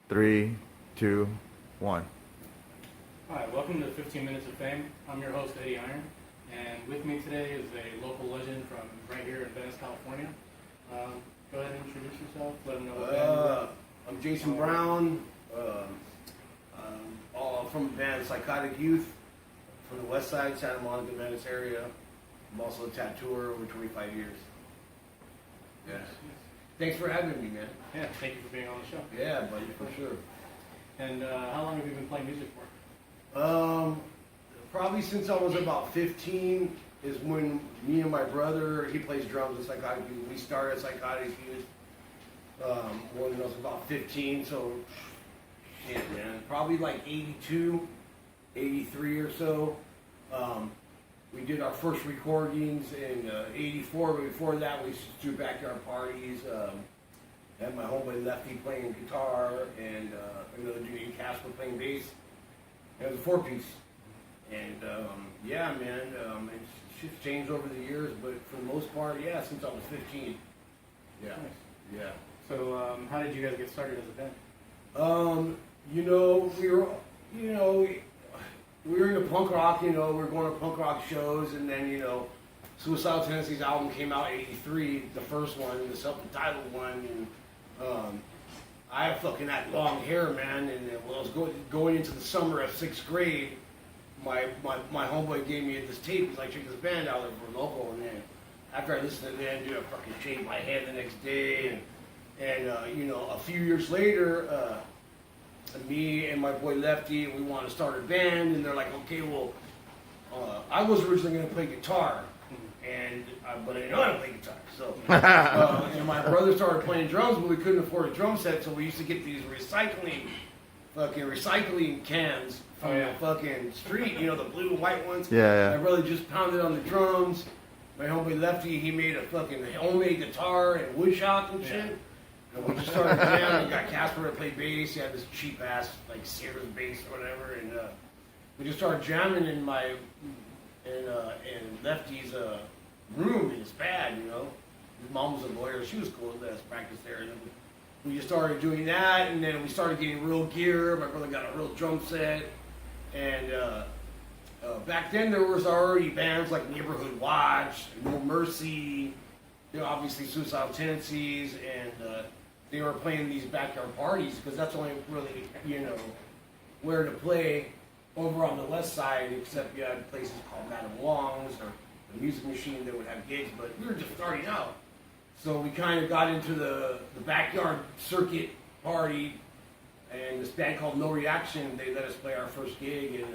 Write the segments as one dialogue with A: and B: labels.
A: 3, 2, 1.
B: Hi, welcome to 15 Minutes of Fame. I'm your host, Eddie Iron, and with me today is a local legend from right here in Venice, California. Go ahead and introduce yourself, let them know what band you're with.
C: I'm Jason Brown, from the band Psychotic Youth, from the west side, Santa Monica, Venice area. I'm also a tattooer over 25 years. Yeah. Thanks for having me, man.
B: Yeah, thank you for being on the show.
C: Yeah, buddy, for sure.
B: And how long have you been playing music for?
C: Probably since I was about 15 is when me and my brother, he plays drums in Psychotic Youth. We started Psychotic Youth when I was about 15, so shit, man, probably like 82, 83 or so. We did our first recordings in 84, but before that we used to do backyard parties. Had my homeboy Lefty playing guitar and another dude named Casper playing bass. It was a four-piece. And yeah, man, shit's changed over the years, but for the most part, yeah, since I was 15. Yeah.
B: Nice.
C: Yeah.
B: So how did you guys get started as a band?
C: We were into punk rock, we were going to punk rock shows, and then, Suicidal Tendencies album came out in 83, the first one, the self-entitled one, and I fucking had long hair, man, and when I was going into the summer of 6th grade, my homeboy gave me this tape. He's like, check this band out, they're local, and then after I listened to them, dude, I fucking shaved my head the next day, and a few years later, me and my boy Lefty, we want to start a band, and they're like, okay, well, I was originally going to play guitar, but I didn't know how to play guitar, so, and my brother started playing drums, but we couldn't afford a drum set, so we used to get these recycling cans from the fucking street, the blue and white ones.
A: Yeah.
C: My brother just pounded on the drums. My homeboy Lefty, he made a fucking homemade guitar and woodshop and shit. And we just started jamming. We got Casper to play bass. He had this cheap ass like Sears bass or whatever, and we just started jamming in Lefty's room in his pad. His mom was a lawyer. She was cool. Let us practice there. And then we just started doing that, and then we started getting real gear. My brother got a real drum set, and back then there was already bands like Neighborhood Watch, No Mercy, obviously Suicidal Tendencies, and they were playing these backyard parties because that's only really where to play over on the west side, except you had places called Madame Wong's or the Music Machine that would have gigs, but we were just starting out. So we kind of got into the backyard circuit party, and this band called No Reaction, they let us play our first gig, and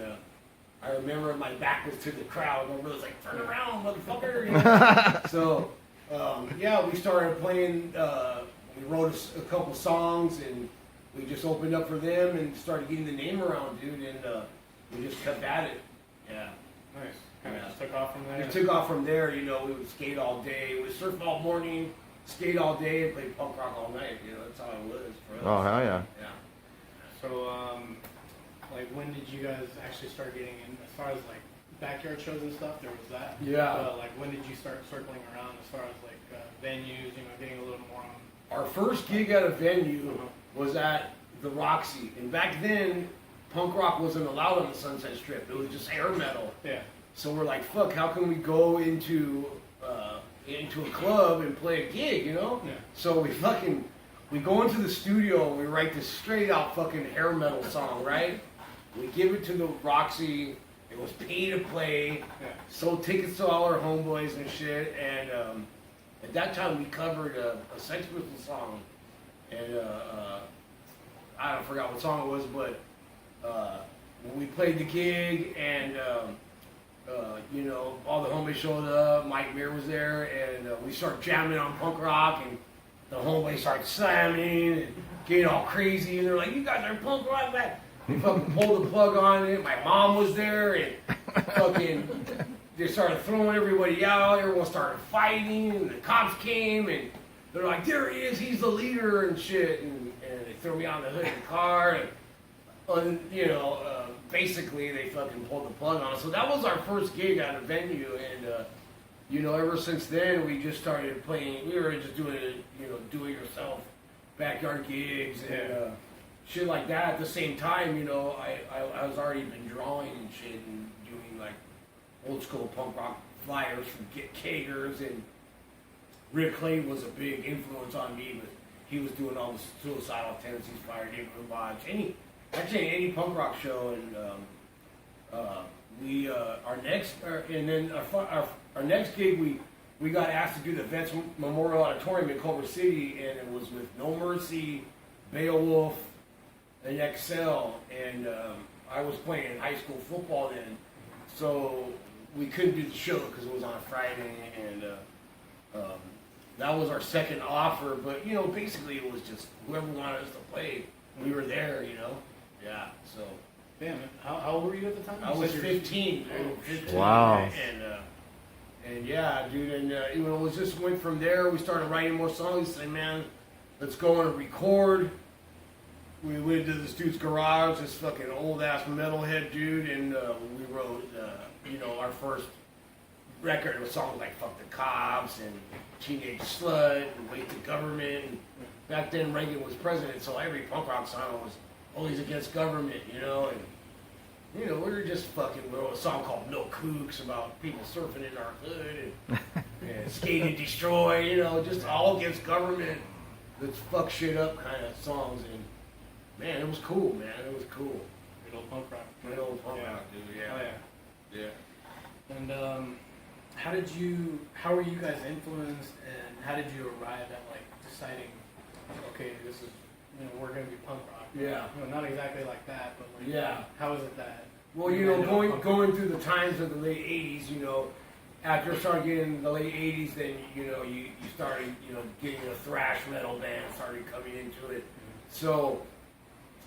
C: I remember my back was to the crowd, and my brother was like, turn around, motherfucker! So, we started playing, we wrote a couple songs, and we just opened up for them and started getting the name around, dude, and we just kept at it. Yeah.
B: Nice. Kind of just took off from there?
C: It took off from there, we would skate all day, we would surf all morning, skate all day, and play punk rock all night, that's how it was for us.
A: Oh, hell yeah.
C: Yeah.
B: So, when did you guys actually start getting in, as far as, backyard shows and stuff, there was that?
C: Yeah.
B: When did you start circling around as far as, venues, getting a little more on?
C: Our first gig at a venue was at the Roxy, and back then, punk rock wasn't allowed on the Sunset Strip. It was just hair metal.
B: Yeah. So
C: we're like, fuck, how can we go into a club and play a gig, Yeah. So we go into the studio and we write this straight out fucking hair metal song, right? We give it to the Roxy. It was pay to play.
B: Yeah. Sold
C: tickets to all our homeboys and shit. And at that time we covered a Sex Pistols song, and I forgot what song it was, but when we played the gig and all the homies showed up. Mike Muir was there, and we started jamming on punk rock, and the homies started slamming and getting all crazy, and they're like, "You guys are punk rock, man!" We fucking pulled the plug on it. My mom was there, and fucking they started throwing everybody out. Everyone started fighting, and the cops came, and they're like, "There he is, he's the leader," and shit, and they threw me on the hood of the car, and basically they fucking pulled the plug on us. So that was our first gig at a venue, and ever since then we just started playing. We were just doing it, do it yourself backyard gigs, and shit like that. At the same time, you know, I was already been drawing and shit and doing like old school punk rock flyers from Kagers, and Rick Clay was a big influence on me, but he was doing all the Suicidal Tendencies, Fire, Neighborhood Watch, any punk rock show, and our next gig we got asked to do the Vets Memorial Auditorium in Culver City, and it was with No Mercy, Beowulf, and Excel, and I was playing high school football then, so we couldn't do the show because it was on a Friday, and that was our second offer. But you know, basically it was just whoever wanted us to play, we were there. You know, yeah. So.
B: Damn, how old were you at the time?
C: I was 15.
A: Wow.
C: And yeah, dude, and you know, it just went from there. We started writing more songs. We said, man, let's go and record. We went to this dude's garage, this fucking old ass metalhead dude, and we wrote, you know, our first record with songs like "Fuck the Cops" and "Teenage Slut" and "Wait the Government." And back then, Reagan was president, so every punk rock song was always against government, you know. And you know, we were just fucking. We wrote a song called "No Kooks" about people surfing in our hood and "Skate and Destroy," you know, just all against government. Let's fuck shit up kind of songs, and man, it was cool, man. It was cool.
B: Good old punk rock.
C: Good old punk rock, dude. Yeah.
B: Oh yeah.
C: Yeah.
B: And how were you guys influenced, and how did you arrive at like deciding, okay, this is, you know, we're gonna be punk rock?
C: Yeah.
B: You know, not exactly like that, but like,
C: Yeah.
B: how is it that?
C: Well, you know, going through the times of the late '80s, you know, after starting getting the late '80s, then you know you started, you know, getting a thrash metal band started coming into it. So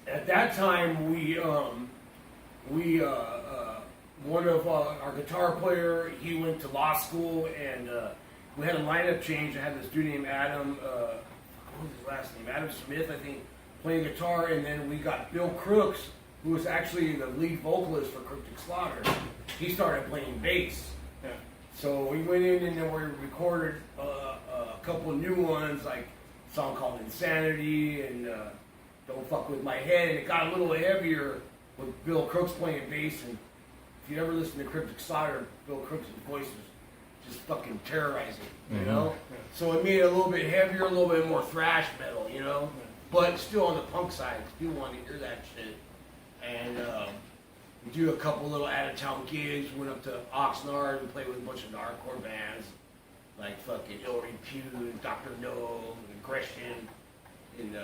C: at that time, one of our guitar player, he went to law school, and we had a lineup change. I had this dude named Adam, what was his last name? Adam Smith, I think, playing guitar, and then we got Bill Crooks, who was actually the lead vocalist for Cryptic Slaughter. He started playing bass.
B: Yeah.
C: So we went in and then we recorded a couple of new ones, like a song called Insanity and Don't Fuck With My Head, and it got a little heavier with Bill Crooks playing bass. And if you ever listen to Cryptic Slaughter, Bill Crooks' voice was just fucking terrorizing, you know?
B: Yeah.
C: So it made it a little bit heavier, a little bit more thrash metal, you know?
B: Yeah.
C: But still on the punk side, people want to hear that shit. And we do a couple little out-of-town gigs. Went up to Oxnard and played with a bunch of hardcore bands like fucking Ill Repute and Dr. No and Aggression. And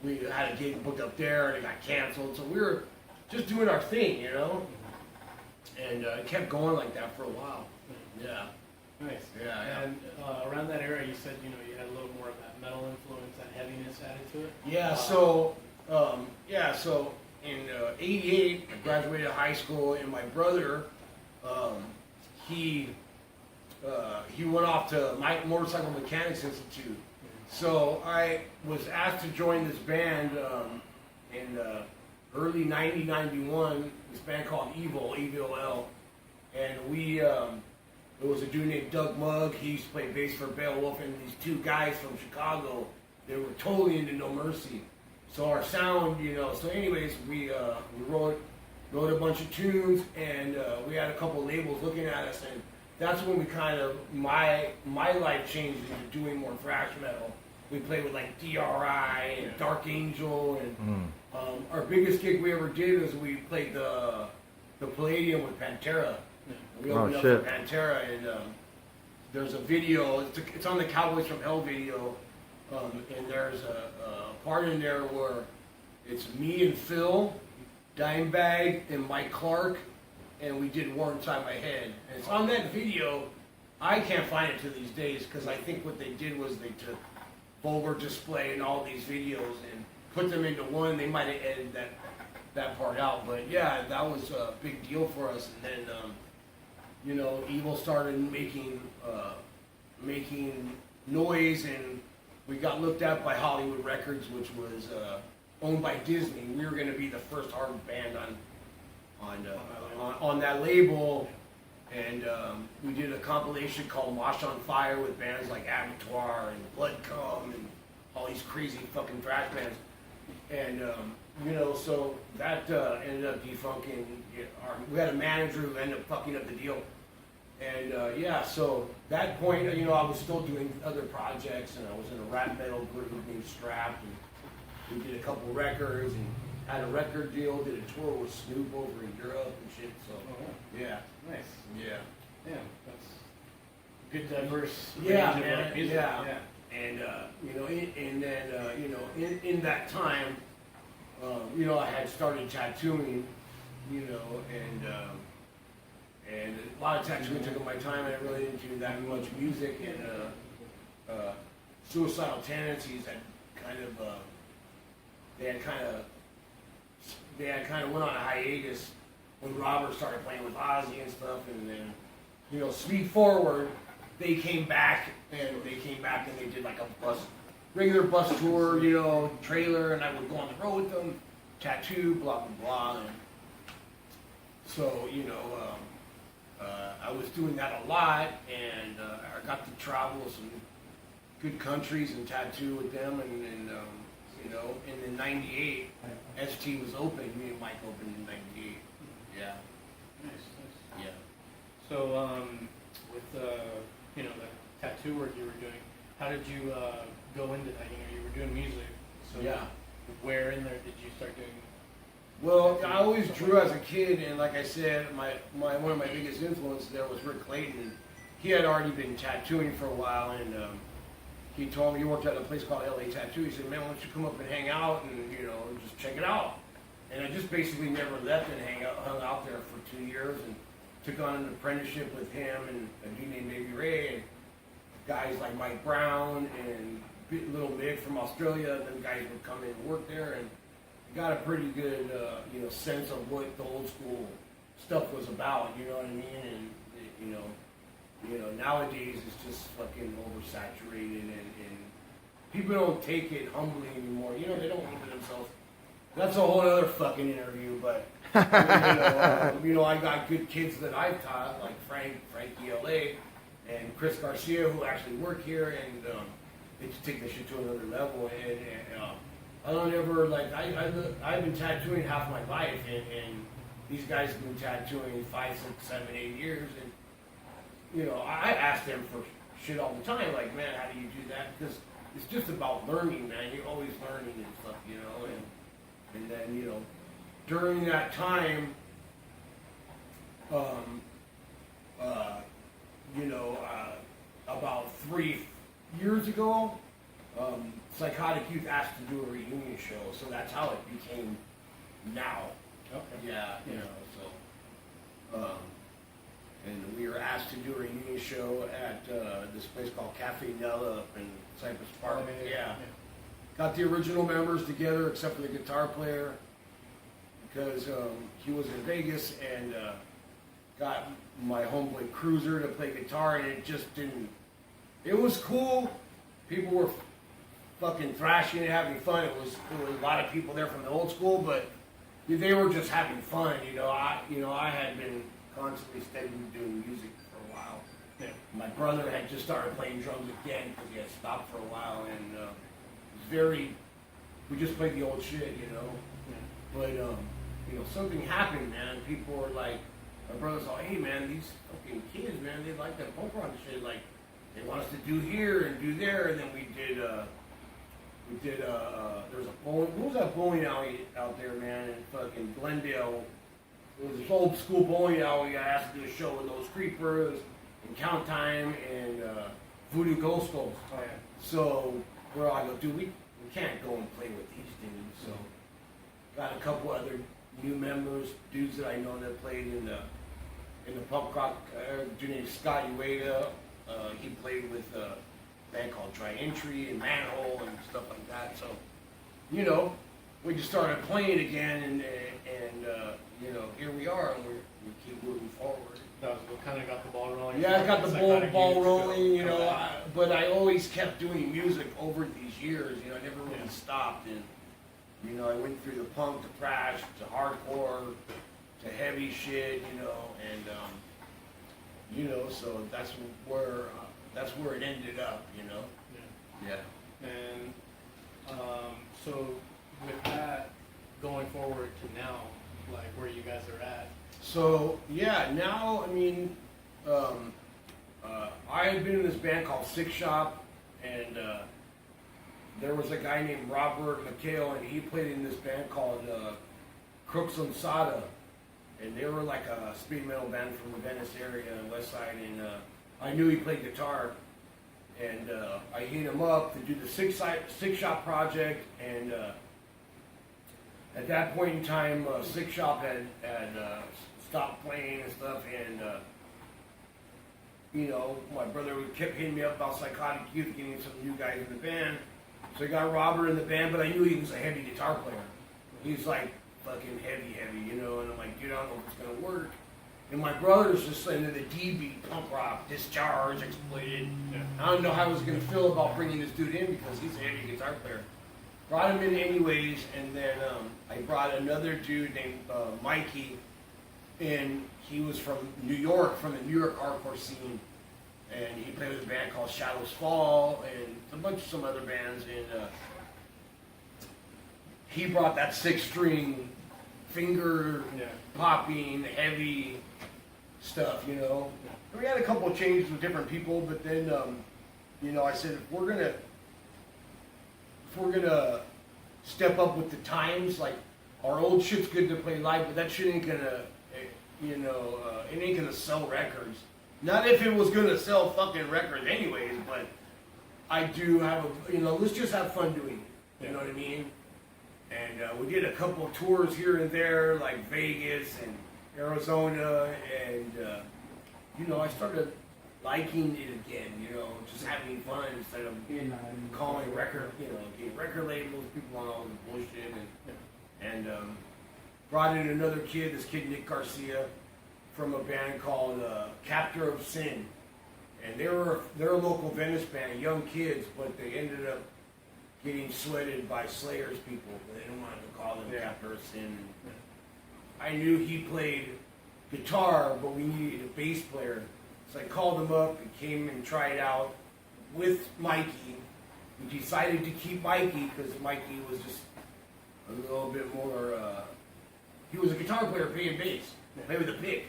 C: we had a gig booked up there and it got canceled. So we were just doing our thing, you know? And it kept going like that for a while. Yeah.
B: Nice.
C: Yeah.
B: And around that era, you said, you know, you had a little more of that metal influence, that heaviness added to it.
C: Yeah. So in '88, I graduated high school, and my brother, he went off to my Motorcycle Mechanics Institute. So I was asked to join this band in early '91. This band called Evil, EVOL, and we. There was a dude named Doug Mugg. He used to play bass for Beowulf, and these two guys from Chicago. They were totally into No Mercy. So our sound, you know. So, anyways, we wrote a bunch of tunes, and we had a couple labels looking at us, and that's when we kind of my life changed into doing more thrash metal. We played with like DRI and Dark Angel, and our biggest gig we ever did was we played the Palladium with Pantera. We opened up for Pantera, and there's a video. It's on the Cowboys from Hell video, and there's a part in there where it's me and Phil, Dimebag, and Mike Clark, and we did War Inside My Head. And it's on that video. I can't find it to these days because I think what they did was they took Vulgar Display and all these videos and put them into one. They might have edited that part out, but yeah, that was a big deal for us. And then you know, Evil started making noise, and we got looked at by Hollywood Records, which was owned by Disney. We were going to be the first hard become band on that label, and we did a compilation called Mosh on Fire with bands like Abattoir and Blood Cum and all these crazy fucking thrash bands. And you know, so that ended up defunking. We had a manager who ended up fucking up the deal. And yeah, so that point, you know, I was still doing other projects, and I was in a rap metal group being Strapped, and we did a couple records, and had a record deal, did a tour with Snoop over in Europe and shit. So yeah,
B: Nice.
C: yeah,
B: Yeah, that's good diverse
C: yeah,
B: range of
C: man,
B: music.
C: yeah. And you know, and then you know, in that time, you know, I had started tattooing, you know, and a lot of tattooing took up my time, and I really didn't do that much music. And Suicidal Tendencies had kind of they had kind of went on a hiatus when Robert started playing with Ozzy and stuff, and then, you know, Speed Forward, they came back and they did like a regular bus tour, you know, trailer, and I would go on the road with them, tattoo, blah blah blah. And so, you know, I was doing that a lot, and I got to travel some good countries and tattoo with them, and you know, and in '98, ST was open. Me and Mike opened in '98. Yeah.
B: Nice.
C: Yeah.
B: So, with you know, the tattoo work you were doing, how did you go into that? You know, you were doing music. So
C: Yeah.
B: where in there did you start doing?
C: Well, I always drew as a kid, and like I said, one of my biggest influences there was Rick Clayton. He had already been tattooing for a while, and he told me he worked at a place called LA Tattoo. He said, "Man, why don't you come up and hang out and, you know, just check it out?" And I just basically never left and hung out there for 2 years, and took on an apprenticeship with him and a dude named Baby Ray, and guys like Mike Brown and Little Mick from Australia. Then guys would come in and work there, and got a pretty good you know, sense of what the old school stuff was about. You know what I mean? And you know, nowadays it's just fucking oversaturated, and people don't take it humbly anymore. You know, they don't look at themselves. That's a whole other fucking interview, but you know, I got good kids that I've taught, like Frankie LA, and Chris Garcia, who actually work here, and they just take this shit to another level. And I don't ever, like, I've been tattooing half my life, and these guys have been tattooing 5, 6, 7, 8 years, and you know, I ask them for shit all the time, like, man, how do you do that? Because it's just about learning, man. You're always learning and stuff, you know. And then, you know, during that time, you know, about 3 years ago, Psychotic Youth asked to do a reunion show, so that's how it became now.
B: Okay.
C: Yeah, you know, so. And we were asked to do a reunion show at this place called Cafe Nella up in Cypress Park. Yeah. Got the original members together, except for the guitar player, because he was in Vegas, and got my homeboy Cruiser to play guitar, and it just didn't. It was cool. People were fucking thrashing and having fun. There was a lot of people there from the old school, but they were just having fun. You know, I had been constantly steadily doing music for a while.
B: Yeah.
C: My brother had just started playing drums again because he had stopped for a while, and it was we just played the old shit, you know.
B: Yeah.
C: But you know, something happened, man. People were like, my brother's like, hey man, these fucking kids, man, they like that punk rock shit. Like, they want us to do here and do there, and then we did there's a bowling, what was that bowling alley out there, man, in fucking Glendale. It was this old school bowling alley. I asked to do a show with those Creepers and Count Time and Voodoo Ghost Ghost.
B: Oh, yeah.
C: So where I go, dude, we can't go and play with these dudes. So got a couple other new members, dudes that I know that played in the punk rock. Dude named Scotty Ueda. He played with a band called Dry Entry and Manhole and stuff like that. So, you know, we just started playing again, and you know, here we are, and we keep moving forward.
B: That was what kind of got the ball rolling.
C: Yeah, I got the
B: Psychotic
C: ball
B: Youth
C: rolling, you
B: come
C: know,
B: back.
C: but I always kept doing music over these years, you know, I never really
B: Yeah.
C: stopped, and, you know, I went through the punk, to thrash, to hardcore, to heavy shit, you know, and, you know, so that's where it ended up, you know.
B: Yeah.
C: Yeah.
B: And so with that going forward to now, like where you guys are at.
C: So yeah, now I mean, I had been in this band called Sick Shop, and there was a guy named Robert McHale, and he played in this band called Crooks on Sada, and they were like a speed metal band from the Venice area and West Side, and I knew he played guitar, and I hit him up to do the Sick Shop project, and at that point in time, Sick Shop had stopped playing and stuff, and you know, my brother kept hitting me up about Psychotic Youth, getting some new guys in the band. So I got Robert in the band, but I knew he was a heavy guitar player. He's like fucking heavy, you know, and I'm like, dude, I don't know if it's gonna work. And my brother's just into the D-beat, punk rock, Discharge, Exploited.
B: Yeah.
C: I don't know how I was gonna feel about bringing this dude in because he's a heavy guitar player. Brought him in anyways, and then I brought another dude named Mikey, and he was from New York, from the New York hardcore scene, and he played with a band called Shadows Fall, and a bunch of some other bands, and he brought that 6-string, finger popping, heavy stuff, you know. And we had a couple of changes with different people, but then, you know, I said, if we're gonna step up with the times, like, our old shit's good to play live, but that shit ain't gonna, you know, it ain't gonna sell records. Not if it was gonna sell fucking records anyways, but I do have a, you know, let's just have fun doing it, you know what I mean? And we did a couple of tours here and there, like Vegas and Arizona, and, you know, I started liking it again, you know, just having fun instead of calling record, you know, getting record labels, people on all this bullshit, and brought in another kid, this kid Nick Garcia, from a band called Captor of Sin, and they're a local Venice band, young kids, but they ended up getting sweated by Slayer's people. They didn't want to call them Captor of Sin. I knew he played guitar, but we needed a bass player. So I called him up and came and tried out with Mikey. We decided to keep Mikey because Mikey was just a little bit more, he was a guitar player playing bass, played with a pick.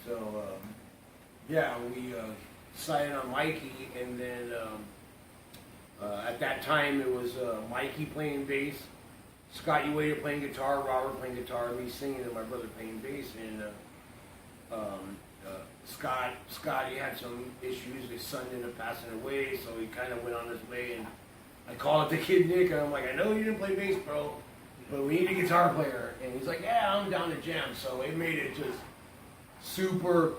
C: So, yeah, we decided on Mikey, and then at that time it was Mikey playing bass, Scott Ueda playing guitar, Robert playing guitar, me singing, and my brother playing bass, and Scotty had some issues. His son ended up passing away, so he kind of went on his way. And I called the kid Nick, and I'm like, I know you didn't play bass, bro, but we need a guitar player. And he's like, yeah, I'm down to jam. So it made it just super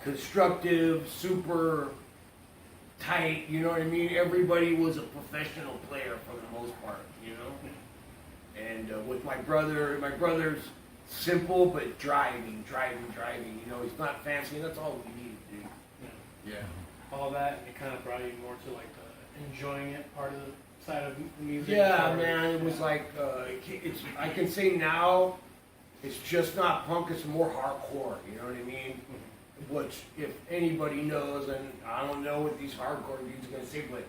C: constructive, super tight. You know what I mean? Everybody was a professional player for the most part, you know. And with my brother's simple but driving. You know, he's not fancy, and that's all we need to do. Yeah.
B: All that, it kind of brought you more to like the enjoying it part of the side of the music.
C: Yeah, man, it was like it's. I can say now, it's just not punk; it's more hardcore. You know what I mean? Mm-hmm. Which, if anybody knows, and I don't know what these hardcore dudes are gonna say, but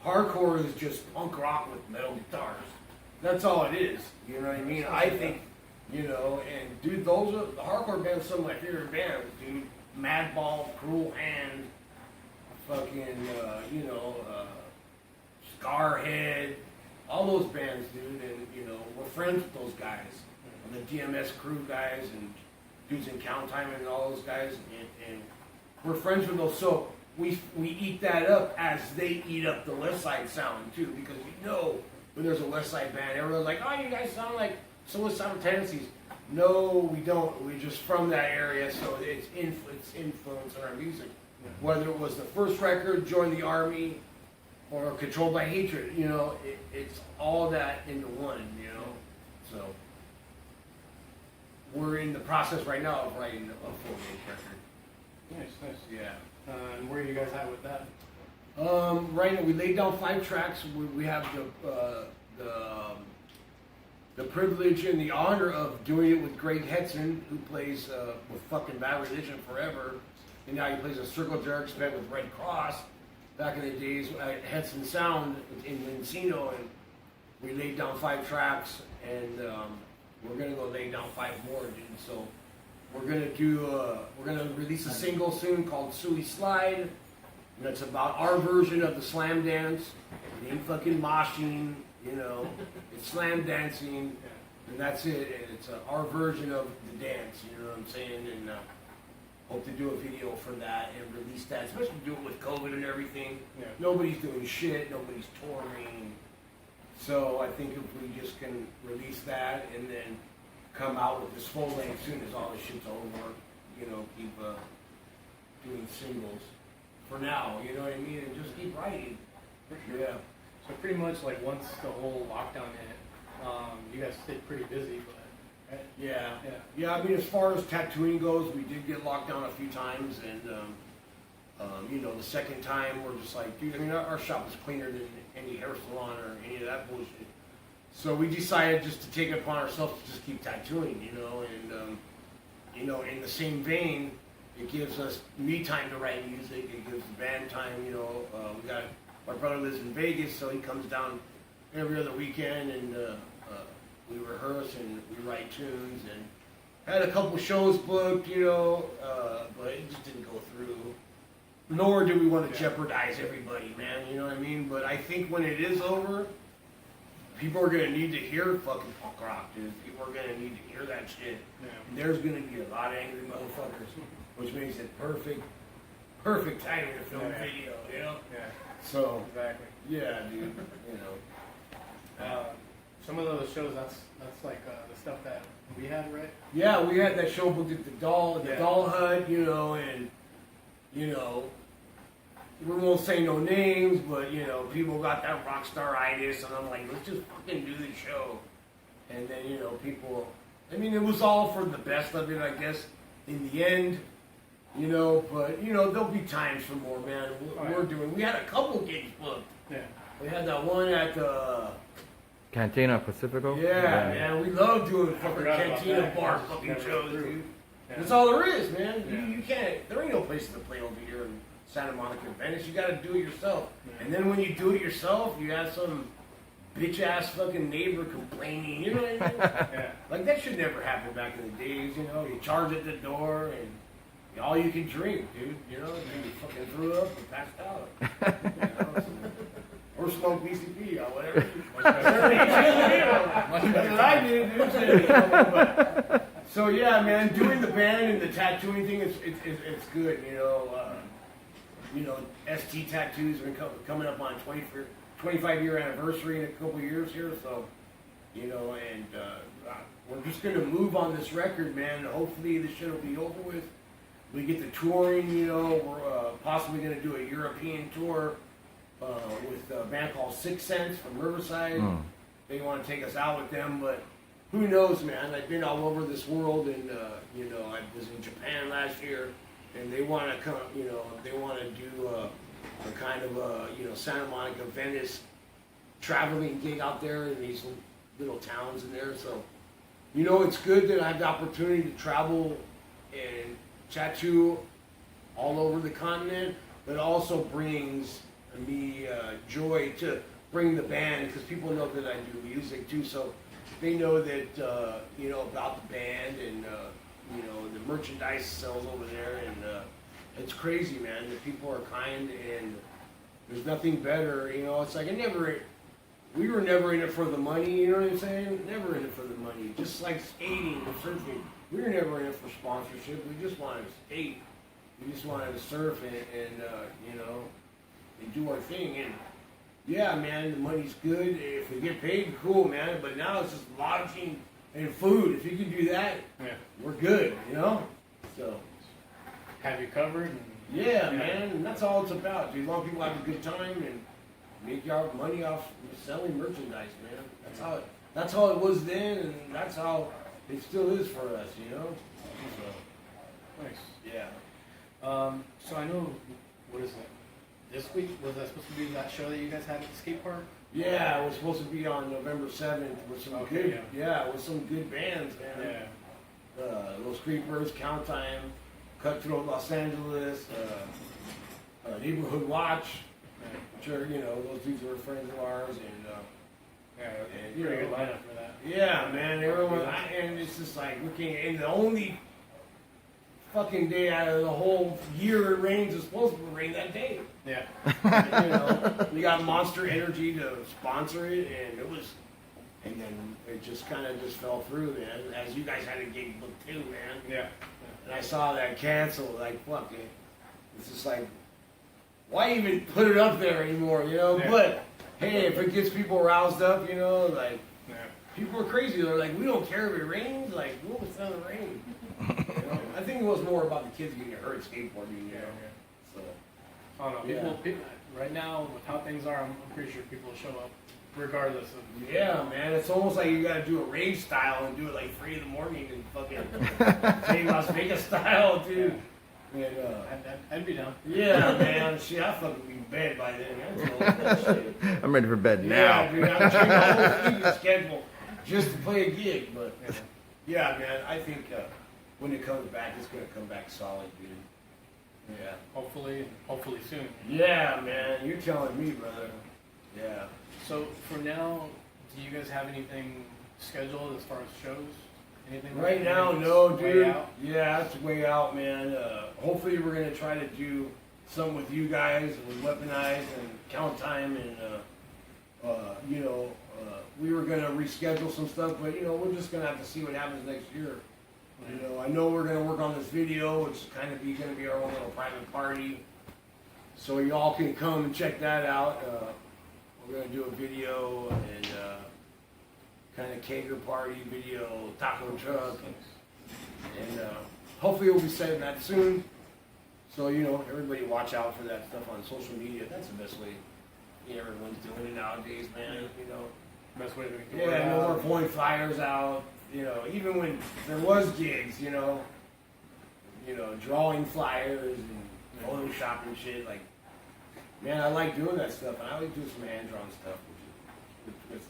C: hardcore is just punk rock with metal guitars. That's all it is. You know what I mean? I think. You know, and dude, those are the hardcore bands. Some of my favorite bands, dude. Madball, Cruel Hand, fucking, you know, Scarhead, all those bands, dude. And you know, we're friends with those guys, and the DMS crew guys, and dudes in Count Time, and all those guys, and we're friends with those. So we eat that up as they eat up the West Side sound too, because we know when there's a West Side band, everyone's like, oh, you guys sound like Suicidal Tendencies. No, we don't. We're just from that area, so it's influence on our music. Whether it was the first record, Join the Army, or Controlled by Hatred, you know, it's all that into one, you know. So we're in the process right now of writing a full-length record.
B: Nice.
C: Yeah.
B: And where are you guys at with that?
C: Right now, we laid down 5 tracks. We have the privilege and the honor of doing it with Greg Hetson, who plays with fucking Bad Religion forever, and now he plays a Circle Jerks band with Red Cross. Back in the days at Hetson Sound in Encino, We laid down 5 tracks, and we're gonna go lay down 5 more, dude. So we're gonna release a single soon called Suicidal. And it's about our version of the slam dance. It ain't fucking moshing, you know. It's slam dancing, and that's it. And it's our version of the dance, you know what I'm saying? And hope to do a video for that and release that, especially do it with COVID and everything.
B: Yeah.
C: Nobody's doing shit, nobody's touring. So I think if we just can release that and then come out with this full length soon as all this shit's over, you know, keep doing singles for now, you know what I mean? And just keep writing.
B: For sure.
C: Yeah.
B: So pretty much like once the whole lockdown hit, you guys stayed pretty busy, but right?
C: Yeah.
B: Yeah.
C: Yeah, I mean, as far as tattooing goes, we did get locked down a few times, and, you know, the second time we're just like, dude, I mean, our shop is cleaner than any hair salon or any of that bullshit. So we decided just to take it upon ourselves to just keep tattooing, you know, and, you know, in the same vein, it gives us me time to write music, it gives the band time, you know, my brother lives in Vegas, so he comes down every other weekend, and we rehearse and we write tunes, and had a couple shows booked, you know, but it just didn't go through. Nor do we want to jeopardize everybody, man, you know what I mean? But I think when it is over, people are going to need to hear fucking punk rock, dude. People are going to need to hear that shit.
B: Yeah.
C: And there's going to be a lot of angry motherfuckers, which makes it perfect timing to film a video, you know?
B: Yeah.
C: So,
B: Exactly.
C: yeah, dude, you know.
B: Some of those shows, that's like the stuff that we had, right?
C: Yeah, we had that show booked at the Doll
B: Yeah.
C: Hut, you know, and, you know, we won't say no names, but, you know, people got that rock star-itis, and I'm like, let's just fucking do the show. And then, you know, people, I mean, it was all for the best of it, I guess, in the end, you know, but, you know, there'll be times for more, man. We had a couple gigs booked.
B: Yeah.
C: We had that one at the,
A: Cantina Pacifico?
C: yeah, man, we love doing
B: I
C: fucking
B: forgot about
C: cantina
B: that.
C: bar
B: Just
C: fucking
B: never
C: shows,
B: through.
C: dude.
B: Yeah.
C: That's all there is, man.
B: Yeah.
C: You can't, there ain't no place to play over here in Santa Monica, Venice. You gotta do it yourself.
B: Yeah.
C: And then when you do it yourself, you have some bitch-ass fucking neighbor complaining, you know what I mean?
B: Yeah.
C: Like, that should never happen back in the days, you know? You charge at the door, and all you can drink, dude, you know? And you fucking threw up and passed out. You know? So, or smoke BCP or whatever. That's what I did, dude. But, so yeah, man, doing the band and the tattooing thing, it's good, you know. ST Tattoos are coming up on 25-year anniversary in a couple years here, so, you know, and we're just gonna move on this record, man. Hopefully this shit will be over with. We get the touring, you know. We're possibly gonna do a European tour with a band called Six Sense from Riverside. They want to take us out with them, but who knows, man? I've been all over this world, and you know, I was in Japan last year, and they want to come, you know, they want to do a kind of you know, Santa Monica, Venice traveling gig out there in these little towns in there. So, you know, it's good that I have the opportunity to travel and tattoo all over the continent, but also brings me joy to bring the band, because people know that I do music too, so they know that you know, about the band, and you know, the merchandise sells over there, and it's crazy, man. The people are kind, and there's nothing better, you know. It's like we were never in it for the money, you know what I'm saying? Never in it for the money. Just like skating and surfing, we were never in it for sponsorship. We just wanted to skate. We just wanted to surf and you know, and do our thing. And yeah, man, the money's good. If we get paid, cool, man. But now it's just lodging and food. If you can do that,
B: Yeah.
C: we're good, you know? So,
B: Have you covered? And,
C: yeah, man, and that's all it's about, dude. As long as people have a good time and make your money off selling merchandise, man. That's how it was then, and that's how it still is for us, you know? So,
B: Nice.
C: yeah.
B: So I know, what is it? This week, was that supposed to be that show that you guys had at the skate park?
C: Yeah, it was supposed to be on November 7th with some
B: Okay,
C: good, with some good bands, man.
B: Yeah.
C: Those Creepers, Count Time, Cutthroat Los Angeles, Neighborhood Watch, which are, you know, those dudes are friends of ours, and
B: Yeah,
C: And,
B: pretty good lineup for that.
C: Yeah, man, everyone, and it's just like looking, and the only fucking day out of the whole year it rains is supposed to rain that day.
B: Yeah.
C: You know, we got Monster Energy to sponsor it, and it was, and then it just kind of just fell through, man. As you guys had a gig booked too, man.
B: Yeah.
C: And I saw that cancel, like, fuck it. It's just like, why even put it up there anymore, you know?
B: Yeah.
C: But hey, if it gets people roused up, you know, like.
B: Yeah.
C: People are crazy. They're like, we don't care if it rains. Like, well, it's not rain. You know? I think it was more about the kids getting hurt skateboarding, you know. So,
B: I don't know. People, right now, with how things are, I'm pretty sure people will show up regardless of.
C: yeah, man. It's almost like you got to do a rave style and do it like 3 in the morning and fucking say Las Vegas style, dude. And,
B: I'd be down.
C: yeah, man. Shit, I fucking be in bed by then. That's all that shit.
A: I'm ready for bed now.
C: Yeah, dude. I'm trying the whole weekend schedule just to play a gig, but. Yeah, man, I think when it comes back, it's going to come back solid, dude. Yeah.
B: Hopefully soon.
C: Yeah, man, you're telling me, brother. Yeah.
B: So for now, do you guys have anything scheduled as far as shows? Anything
C: Right now,
B: anything's
C: no,
B: way
C: dude.
B: out?
C: Yeah, it's way out, man. Hopefully, we're going to try to do something with you guys, with Weaponize and Count Time, and, you know, we were going to reschedule some stuff, but, you know, we're just going to have to see what happens next year. You know, I know we're going to work on this video, which is kind of going to be our own little private party. So y'all can come and check that out. We're going to do a video and kind of cater party video, taco truck. And hopefully we'll be setting that soon. So, you know, everybody watch out for that stuff on social media. That's the best way. Everyone's doing it nowadays, man. You know.
B: Best way to get the word
C: Yeah, no
B: out.
C: more pulling flyers out. You know, even when there was gigs, you know, drawing flyers and photoshopping shit. Like, man, I like doing that stuff, and I like doing some hand drawn stuff, which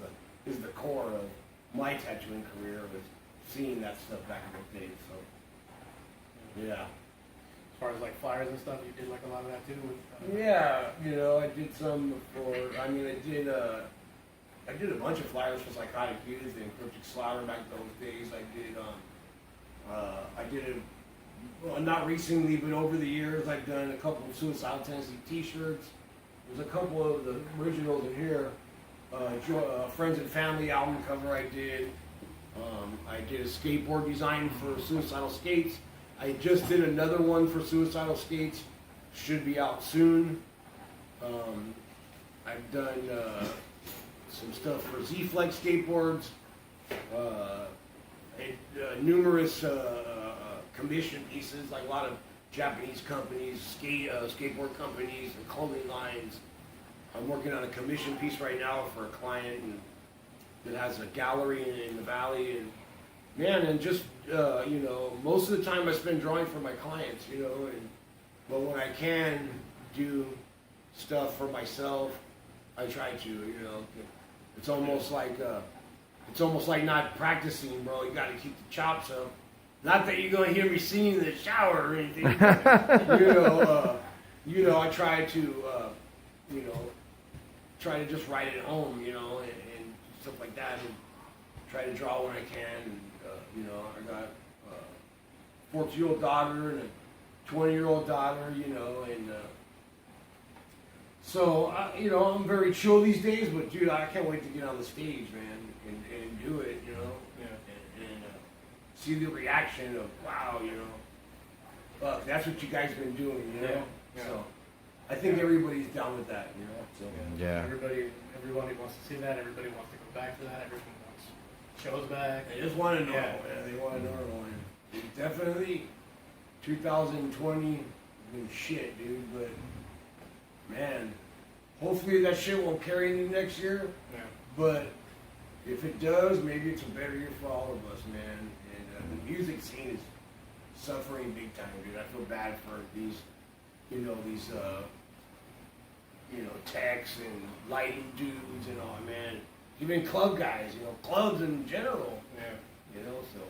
C: is the core of my tattooing career, was seeing that stuff back in those days. So, yeah.
B: As far as like flyers and stuff, you did like a lot of that too. With,
C: Yeah, you know, I did some for. I mean, I did a bunch of flyers for Psychotic Youth and Cryptic Slaughter back those days. I did it, well, not recently, but over the years, I've done a couple of Suicidal Tendencies T-shirts. There's a couple of the originals in here. Friends and Family album cover I did. I did a skateboard design for Suicidal Skates. I just did another one for Suicidal Skates. Should be out soon. I've done some stuff for Z-Flex skateboards, numerous commission pieces, like a lot of Japanese companies, skateboard companies, and clothing lines. I'm working on a commission piece right now for a client that has a gallery in the valley, and man, and just you know, most of the time I spend drawing for my clients, you know, but when I can do stuff for myself, I try to, you know. It's almost like not practicing, bro. You got to keep the chops up. Not that you're gonna hear me singing in the shower or anything. You know, I try to, you know, try to just write at home, you know, and stuff like that, and try to draw when I can. And, you know, I got a 14-year-old daughter and a 20-year-old daughter, you know, and. So, you know, I'm very chill these days, but dude, I can't wait to get on the stage, man, and do it, you know, and see the reaction of, wow, you know, fuck, that's what you guys have been doing, you know?
B: Yeah.
C: So, I think everybody's down with that, you know? So,
A: Yeah.
B: Everybody wants to see that. Everybody wants to go back to that. Everyone wants shows back.
C: they just want to know,
B: Yeah.
C: man, they want to know, and definitely 2020 has been shit, dude, but, man, hopefully that shit won't carry into next year.
B: Yeah.
C: But if it does, maybe it's a better year for all of us, man. And the music scene is suffering big time, dude. I feel bad for these techs and lighting dudes and all, man. Even club guys, you know, clubs in general.
B: Yeah.
C: You know, so,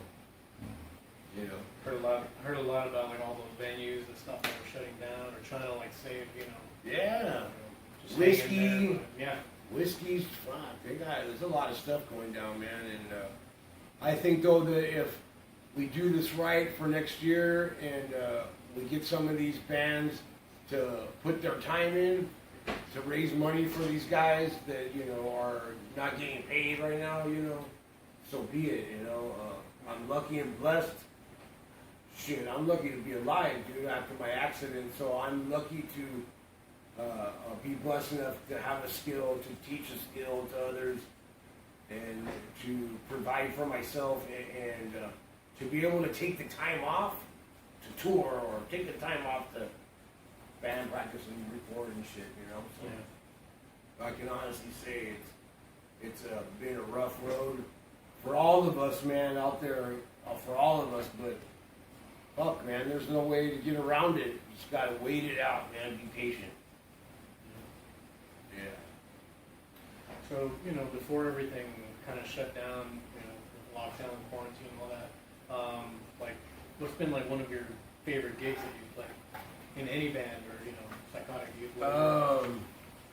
C: you know.
B: Heard a lot about like all those venues and stuff that are shutting down or trying to like save, you know.
C: Yeah.
B: Just hang in
C: Whiskey.
B: there, but, yeah.
C: Whiskey's fun. They Yeah, there's a lot of stuff going down, man, and I think though that if we do this right for next year and we get some of these bands to put their time in to raise money for these guys that are not getting paid right now, so be it. I'm lucky and blessed. Shit, I'm lucky to be alive, dude, after my accident. So I'm lucky to be blessed enough to have a skill, to teach a skill to others, and to provide for myself, and to be able to take the time off to tour, or take the time off to band practice and record and shit, So yeah. I can honestly say it's been a rough road for all of us, man, out there, for all of us, but fuck, man, there's no way to get around it. You just gotta wait it out, man, be patient. Yeah.
B: So, before everything kind of shut down, with lockdown, quarantine, and all that, what's been like one of your favorite gigs that you've played in any band, or Psychotic Youth?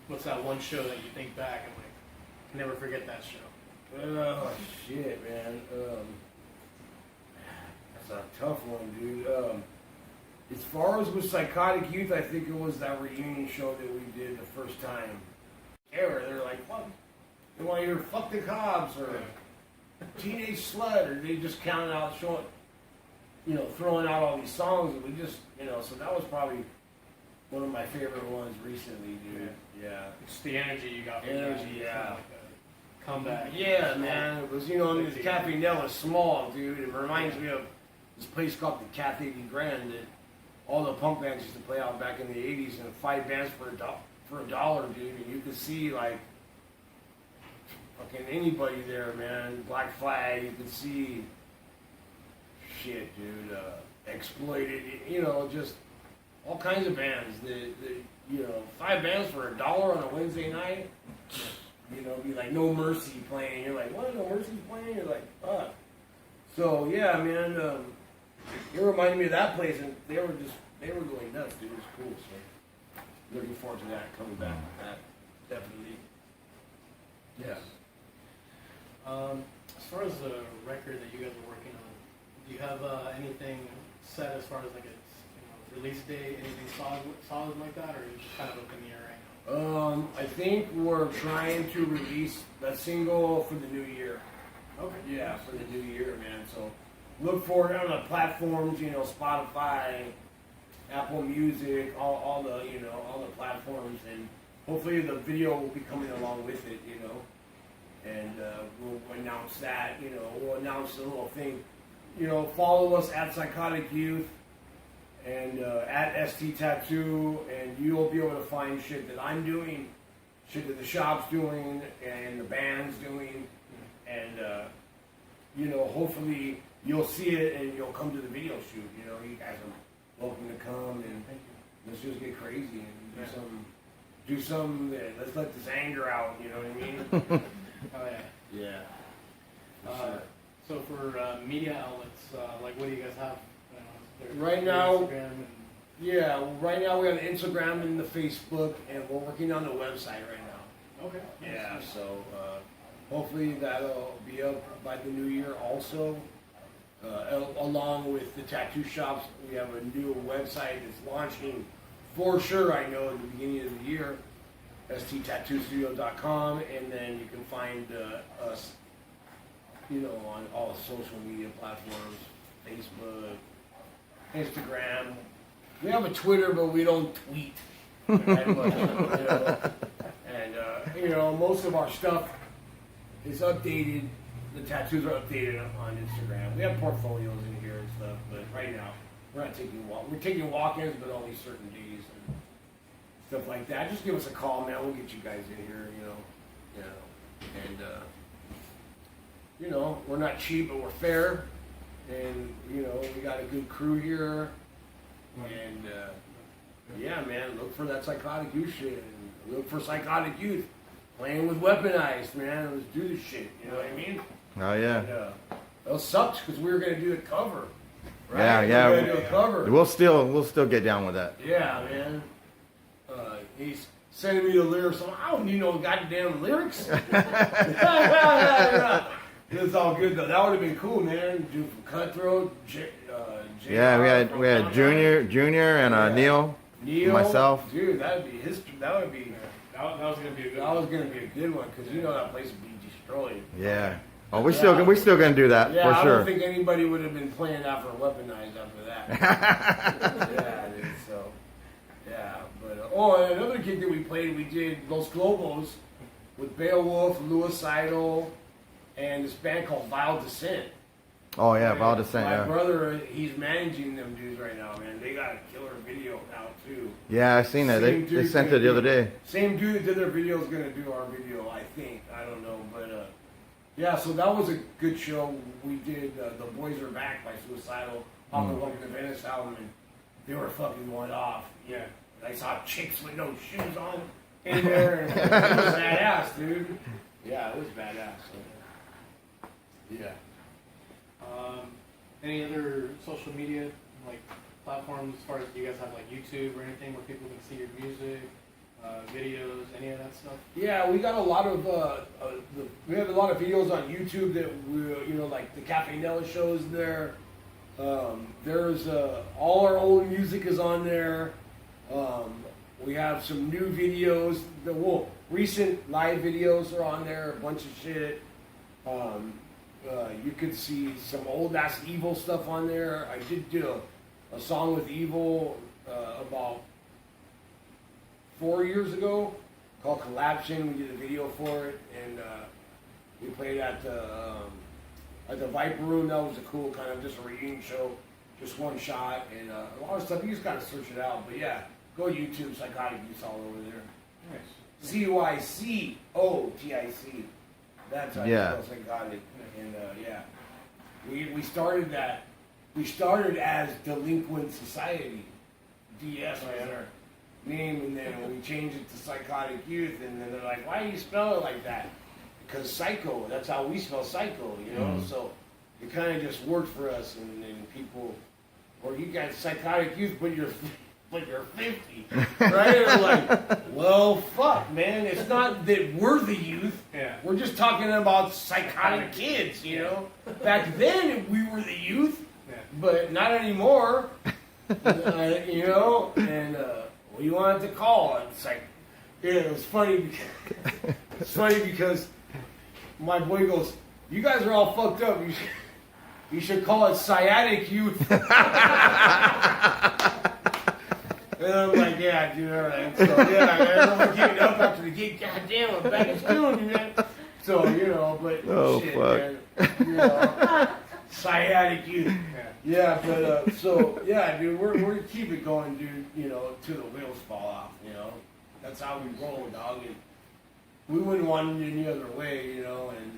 B: What's that one show that you think back and like never forget that show?
C: Oh shit, man. That's a tough one, dude. As far as with Psychotic Youth, I think it was that reunion show that we did the first time. They're like, what? They want to hear "Fuck the Cops" or "Teenage Slut," or they just counted out, showing, throwing out all these songs, and we just, so that was probably one of my favorite ones recently, dude. Yeah.
B: It's the energy you got from
C: Energy,
B: that.
C: yeah.
B: Like a comeback.
C: Yeah, man. It was, this Cafe Nell is small, dude. It reminds me of this place called the Cafe de Grand that all the punk bands used to play out back in the 80s, and 5 bands for $1, dude. And you could see, like, fucking anybody there, man. Black Flag, you could see shit, dude. Exploited, just all kinds of bands. The 5 bands for $1 on a Wednesday night. Be like No Mercy playing. You're like, what? No Mercy's playing? You're like, fuck. So yeah, man. It reminded me of that place, and they were going nuts, dude. It was cool. So looking forward to that coming back. Definitely. Yeah.
B: As far as the record that you guys are working on, do you have anything set as far as like its release date, anything solid like that, or are you just kind of up in the air right now?
C: I think we're trying to release that single for the new year.
B: Okay.
C: Yeah, for the new year, man. So look for it on the platforms, Spotify, Apple Music, all the platforms, and hopefully the video will be coming along with it, and we'll announce that, we'll announce the little thing. Follow us at Psychotic Youth and at ST Tattoo, and you'll be able to find shit that I'm doing, shit that the shop's doing, and the band's doing, and hopefully you'll see it and you'll come to the video shoot. You guys are welcome to come, and let's just get crazy and do some. Let's let this anger out. You know what I mean?
B: Oh yeah.
C: Yeah. Sure.
B: So for media outlets, like what do you guys have?
C: Right now,
B: Instagram and...
C: Yeah, right now we have Instagram and the Facebook, and we're working on the website right now.
B: Okay.
C: Yeah, so hopefully that'll be up by the new year also. Along with the tattoo shops, we have a new website that's launching for sure, I know, at the beginning of the year, sttattoostudio.com, and then you can find us, on all social media platforms, Facebook, Instagram. We have a Twitter, but we don't tweet that much, And most of our stuff is updated. The tattoos are updated on Instagram. We have portfolios in here and stuff, but right now we're not taking we're taking walk-ins, but only certain days and stuff like that. Just give us a call, man. We'll get you guys in here, and we're not cheap, but we're fair, and we got a good crew here, and yeah, man, look for that Psychotic Youth shit, and look for Psychotic Youth playing with Weaponized, man. Let's do this shit. You know what I mean?
A: Oh yeah.
C: And, it sucks because we were gonna do a cover. Right?
A: Yeah.
C: We were gonna do a cover.
A: We'll still get down with that.
C: Yeah, man. sending me the lyrics. I don't need no goddamn lyrics. It's all good though. That would have been cool, man. Dude from Cutthroat,
A: Yeah, we had Junior and
C: Neil,
A: myself.
C: Dude, that would be history. That would be.
B: That was gonna be a good.
C: That was gonna be a good one because you know that place would be destroyed.
A: Yeah. Oh, we still gonna do that
C: Yeah,
A: for
C: I
A: sure.
C: don't think anybody would have been playing that for Weaponized after that. Yeah, dude. So, yeah, but and another gig that we played, we did Los Globos with Beowulf, Suicidal, and this band called Vile Descent.
A: Oh yeah, Val Descent.
C: My
A: Yeah.
C: brother, he's managing them dudes right now, man. They got a killer video out too.
A: Yeah, I seen that. They
C: Same
A: sent
C: dude's
A: it the
C: gonna
A: other day.
C: Same dude that did their video is gonna do our video, I think. I don't know, but yeah. So that was a good show. We did The Boys Are Back by Suicidal off the Welcome to Venice album, and they were fucking going off.
B: Yeah.
C: I saw chicks with no shoes on in there, and it was badass, dude. Yeah, it was badass. So. Yeah.
B: Any other social media like platforms as far as do you guys have like YouTube or anything where people can see your music, videos, any of that stuff?
C: Yeah, we got a lot of we have a lot of videos on YouTube that we like the Cafe Nella shows there. There's all our old music is on there. We have some new videos. Recent live videos are on there. A bunch of shit. You could see some old ass Evil stuff on there. I did do a song with Evil about 4 years ago called Collapsion. We did a video for it, and we played at the Viper Room. That was a cool kind of just a reunion show, just one shot, and a lot of stuff. You just gotta search it out. But yeah, go YouTube, Psychotic Youth, all over there.
B: Nice.
C: CYCOTIC. That's how you spell Psychotic. And yeah, we started that. We started as Delinquent Society. DS was our name, and then we changed it to Psychotic Youth, and then they're like, "Why do you spell it like that?" Because psycho. That's how we spell psycho, you know. So it kind of just worked for us, and people, or you got Psychotic Youth, but you're 50, right? And I'm like, well, fuck, man. It's not that we're the youth.
B: Yeah.
C: We're just talking about psychotic kids, you know. Back then, we were the youth, but not anymore. You know, and what do you want it to call it? It's like, yeah, it was funny. It's funny because my boy goes, "You guys are all fucked up. You should call it Sciatic Youth." And I'm like, yeah, dude, all right. So, yeah, man, I'm getting up after the gig. God damn, I'm back in school, man. So, you know, but shit,
A: fuck.
C: man. You know, Sciatic Youth. Yeah, but, so, yeah, dude, we're going to keep it going, dude, you know, till the wheels fall off, you know. That's how we roll, dog. And we wouldn't want it any other way, you know, and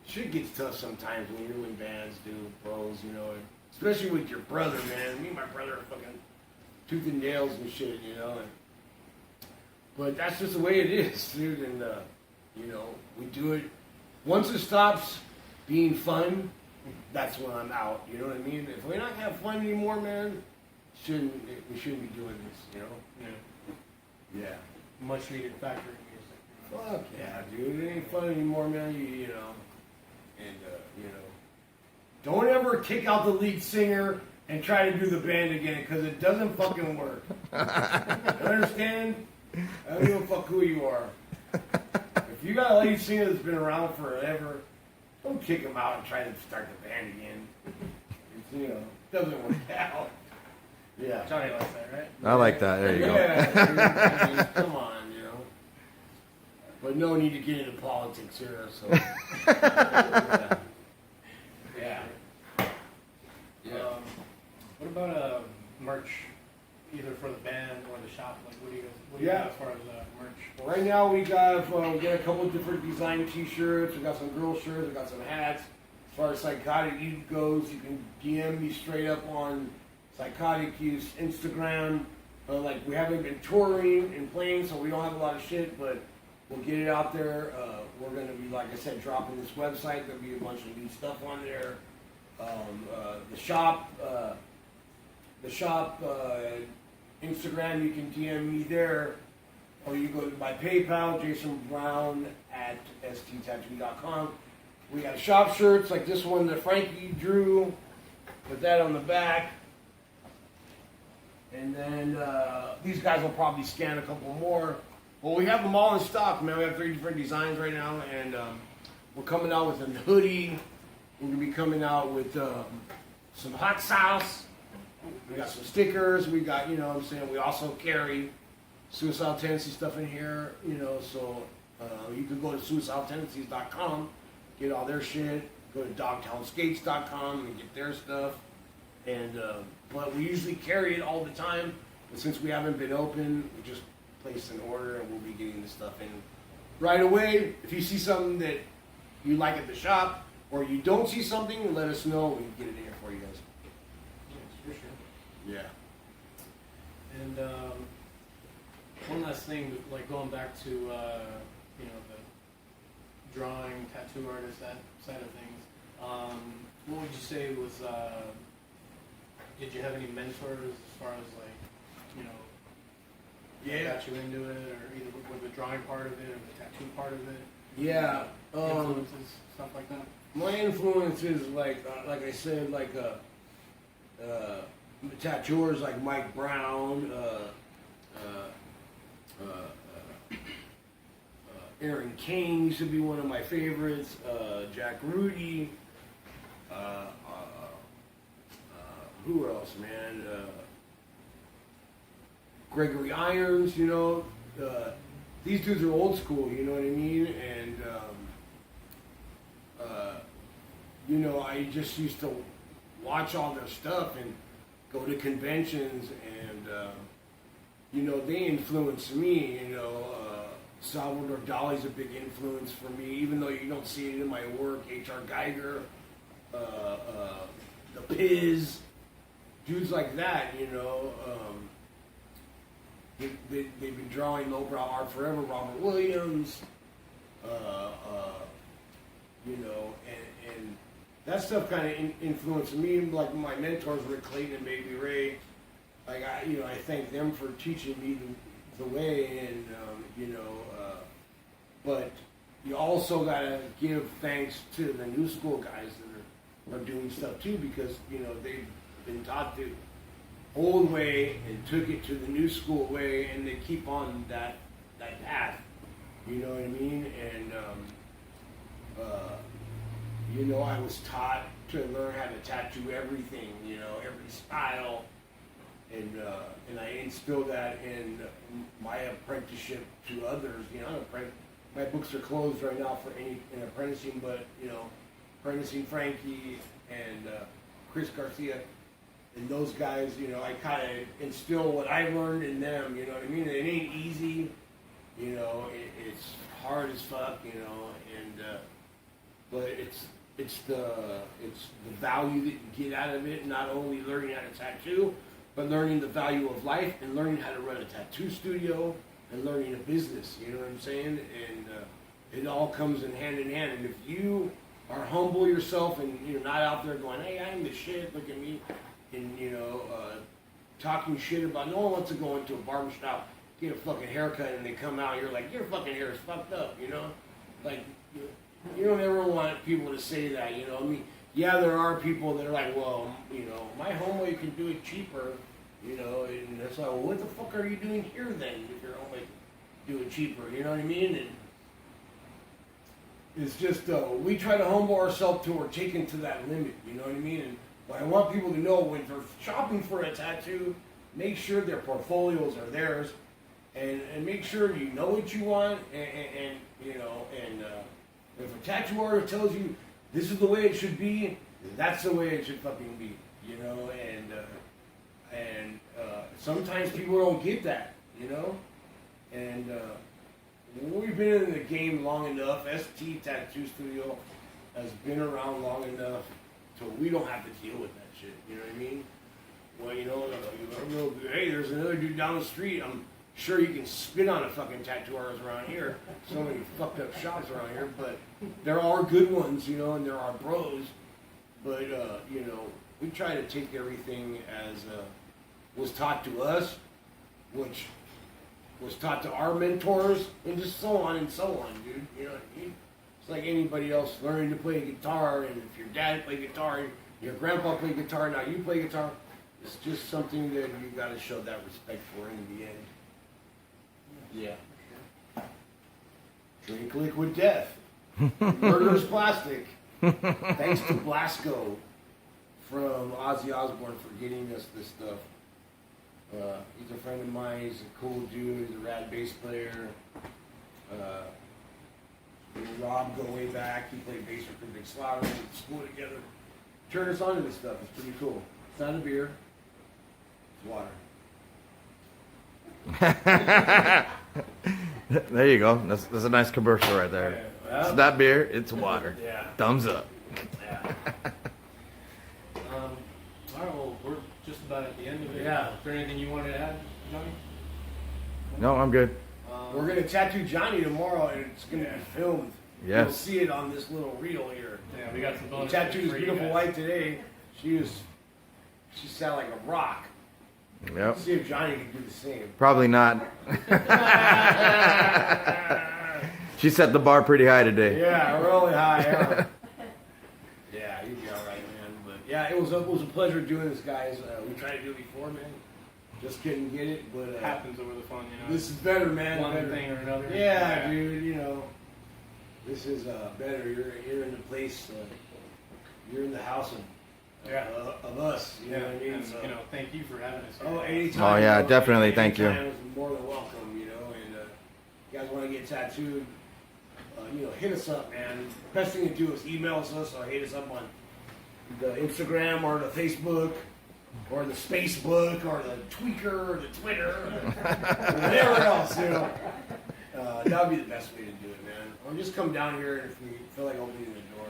C: shit gets tough sometimes when you're in bands, dude, pros, you know, especially with your brother, man. Me and my brother are fucking tooth and nails and shit, you know. But that's just the way it is, dude. And, you know, we do it. Once it stops being fun, that's when I'm out. You know what I mean? If we're not having fun anymore, man, we shouldn't be doing this, you know? Yeah.
B: Much needed factory music.
C: Fuck yeah, dude. It ain't fun anymore, man. You know. And, you know. Don't ever kick out the lead singer and try to do the band again, because it doesn't fucking work. You understand? I don't give a fuck who you are. If you got a lead singer that's been around forever, don't kick him out and try to start the band again. It's, you know, it doesn't work out. Yeah.
B: Johnny likes that, right?
A: I like that. There you go.
C: Yeah, dude, I mean, come on, you know. But no need to get into politics here, so. Yeah.
B: What about merch, either for the band or the shop? Like, what do you got as far as merch?
C: Right now we got a couple of different design T-shirts. We got some girl shirts. We got some hats. As far as Psychotic Youth goes, you can DM me straight up on Psychotic Youth's Instagram. Like, we haven't been touring and playing, so we don't have a lot of shit, but we'll get it out there. We're going to be, like I said, dropping this website. There'll be a bunch of new stuff on there. The shop Instagram, you can DM me there, or you go to my PayPal, jasonbrown@sttattoo.com. We got shop shirts like this one that Frankie drew, with that on the back. And then these guys will probably scan a couple more. Well, we have them all in stock, man. We have 3 different designs right now, and we're coming out with a hoodie. We're gonna be coming out with some hot sauce. We got some stickers. We got, you know what I'm saying, we also carry Suicidal Tendencies stuff in here, you know, so you can go to suicidaltendencies.com, get all their shit. Go to dogtownskates.com and get their stuff. And but we usually carry it all the time. But since we haven't been open, we just placed an order and we'll be getting the stuff in right away. If you see something that you like at the shop, or you don't see something, let us know. We can get it in here for you guys.
B: Yes, for sure.
C: Yeah.
B: And one last thing, like going back to you know, the drawing, tattoo artist, that side of things. What would you say was? Did you have any mentors as far as like, you know, got you into it, or either with the drawing part of it or the tattoo part of it?
C: Yeah.
B: Influences, stuff like that.
C: My influences, like I said, like tattooers like Mike Brown, Aaron Kane used to be one of my favorites. Jack Rudy. Who else, man? Gregory Irons, you know. These dudes are old school, you know what I mean? And, you know, I just used to watch all their stuff and go to conventions, and, you know, they influenced me, you know. Salvador Dali's a big influence for me, even though you don't see it in my work. H.R. Geiger, the Piz, dudes like that, you know. They've been drawing lowbrow art forever. Robert Williams, you know, and that stuff kind of influenced me. Like my mentors, Rick Clayton and Baby Ray. Like I thank them for teaching me the way, and you know. But you also gotta give thanks to the new school guys that are doing stuff too, because you know they've been taught the old way and took it to the new school way, and they keep on that path. You know what I mean? And you know, I was taught to learn how to tattoo everything. You know, every style, and I instilled that in my apprenticeship to others. You know, my books are closed right now for any apprenticing, but you know, apprenticing Frankie and Chris Garcia. And those guys, you know, I kind of instill what I learned in them, you know what I mean? It ain't easy, you know, it's hard as fuck, you know, and, but it's the value that you get out of it, not only learning how to tattoo, but learning the value of life and learning how to run a tattoo studio and learning a business, you know what I'm saying? And it all comes in hand, and if you are humble yourself and you're not out there going, hey, I'm the shit, look at me, and you know, talking shit about, no one wants to go into a barbershop, get a fucking haircut, and they come out, you're like, your fucking hair is fucked up, you know? Like, you don't ever want people to say that, you know? I mean, yeah, there are people that are like, well, you know, my homeboy can do it cheaper, you know, and it's like, well, what the fuck are you doing here then, if your homeboy can do it cheaper, you know what I mean? And it's just, we try to humble ourselves till we're taken to that limit, you know what I mean? And what I want people to know, when they're shopping for a tattoo, make sure their portfolios are theirs, and make sure you know what you want, and you know, and if a tattoo artist tells you this is the way it should be, that's the way it should fucking be, you know, and sometimes people don't get that, you know, and we've been in the game long enough. ST Tattoo Studio has been around long enough so we don't have to deal with that shit, you know what I mean? Well, you know, hey, there's another dude down the street, I'm sure you can spit on a fucking tattoo artist around here. So many fucked up shops around here, but there are good ones, you know, and there are bros. But, you know, we try to take everything as was taught to us which was taught to our mentors, and just so on and so on, dude. You know what I mean? It's like anybody else learning to play guitar, and if your dad played guitar, and your grandpa played guitar, now you play guitar. It's just something that you got to show that respect for in the end. Yeah. Drink liquid death. Murderous plastic. Thanks to Blasco from Ozzy Osbourne for getting us this stuff. He's a friend of mine. He's a cool dude. He's a rad bass player. Me and Rob go way back. He played bass for Big Slaughter. We went to school together. Turned us on to this stuff. It's pretty cool. It's not a beer. It's water.
A: There you go. That's a nice commercial right there.
C: Yeah.
A: It's not beer, it's water.
C: Yeah.
A: Thumbs up.
C: Yeah.
B: All right, well, we're just about at the end of it.
C: Yeah.
B: Is there anything you wanted to add, Johnny?
A: No, I'm good.
C: We're going to tattoo Johnny tomorrow, and it's going to be filmed.
A: Yes.
C: You'll see it on this little reel here.
B: Yeah, we got some
C: He
B: bonus.
C: tattooed his
B: for you
C: beautiful
B: guys.
C: wife today. She sat like a rock.
A: Yep.
C: See if Johnny can do the same.
A: Probably not. She set the bar pretty high today.
C: Yeah, really high. Yeah, yeah, you'd be all right, man. But yeah, it was a pleasure doing this, guys. We tried to do it before, man. Just couldn't get it, but
B: It happens over the phone, you know.
C: this is better, man.
B: one
C: Better.
B: thing or another.
C: Yeah, dude. You know, this is better. You're in the place. You're in the house of us. You
B: Yeah,
C: know what I mean?
B: and,
C: So,
B: you know, thank you for having us.
C: oh, anytime.
A: Oh, yeah,
C: you know,
A: definitely, thank you.
C: anytime is more than welcome. You know, and you guys want to get tattooed? You know, hit us up, man. Best thing to do is email us or hit us up on the Instagram or the Facebook or the Spacebook or the Tweaker or the Twitter or whatever else, you know. That would be the best way to do it, man. Or just come down here, and if we feel like opening the door,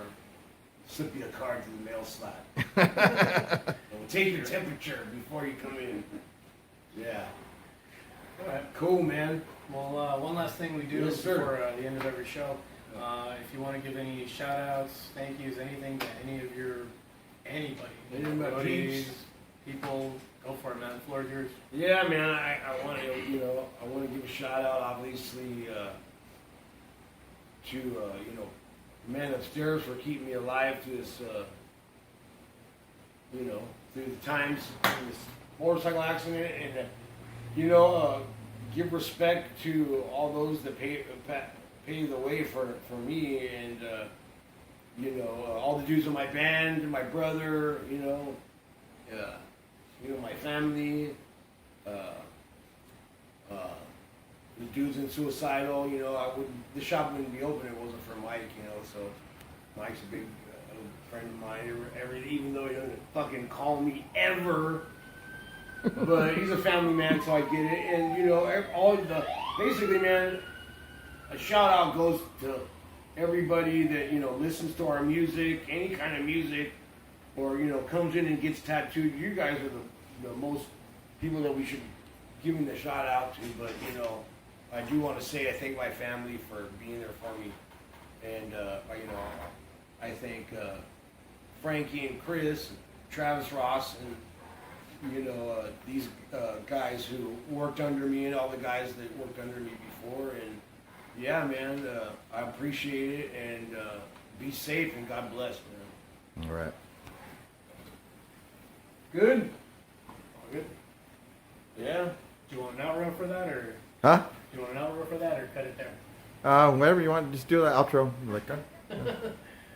C: slip you a card to the mail slot. And we'll take your temperature before you come in. Yeah.
B: All right.
C: Cool, man.
B: Well, one last thing we do
C: Yes, sir.
B: before the end of every show. If you want to give any shout outs, thank yous, anything to anybody,
C: Any of my
B: buddies,
C: peeps.
B: people, go for it, man. The floor is yours.
C: Yeah, man. I want to, I want to give a shout out, obviously, to the man upstairs for keeping me alive through this, through the times, through this motorcycle accident, and give respect to all those that paved the way for me, and all the dudes in my band, and my brother, my family, the dudes in Suicidal. The shop wouldn't be open if it wasn't for Mike. So Mike's a big friend of mine. Even though he doesn't fucking call me ever. But he's a family man, so I get it. And basically, man, a shout out goes to everybody that listens to our music, any kind of music, or comes in and gets tattooed. You guys are the most people that we should give the shout out to. But I do want to say I thank my family for being there for me, and I thank Frankie and Chris, and Travis Ross, and these guys who worked under me, and all the guys that worked under me before. And yeah, man, I appreciate it, and be safe, and God bless, man.
A: All right.
C: Good?
B: All good.
C: Yeah.
B: Do you want an outro for that, or
A: Huh?
B: do you want an outro for that, or cut it there?
A: Whatever you want, just do the outro. Like that.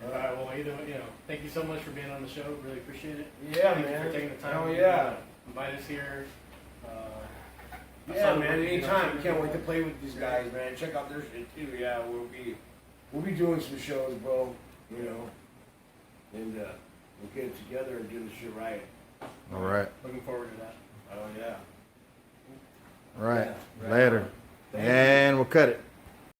B: All right. Well, either way, thank you so much for being on the show. Really appreciate it.
C: Yeah,
B: Thank you
C: man.
B: for taking the time.
C: Oh,
B: to
C: yeah.
B: Invite us here.
C: Yeah, man. Anytime. Can't wait to play with these guys, man. Check out their shit too. Yeah, we'll be doing some shows, bro. And we'll get it together and do the shit right.
A: All right.
B: Looking forward to that.
C: Oh yeah.
A: All right.
C: Yeah, right
A: Later.
C: on. Thank you.
A: And we'll cut it.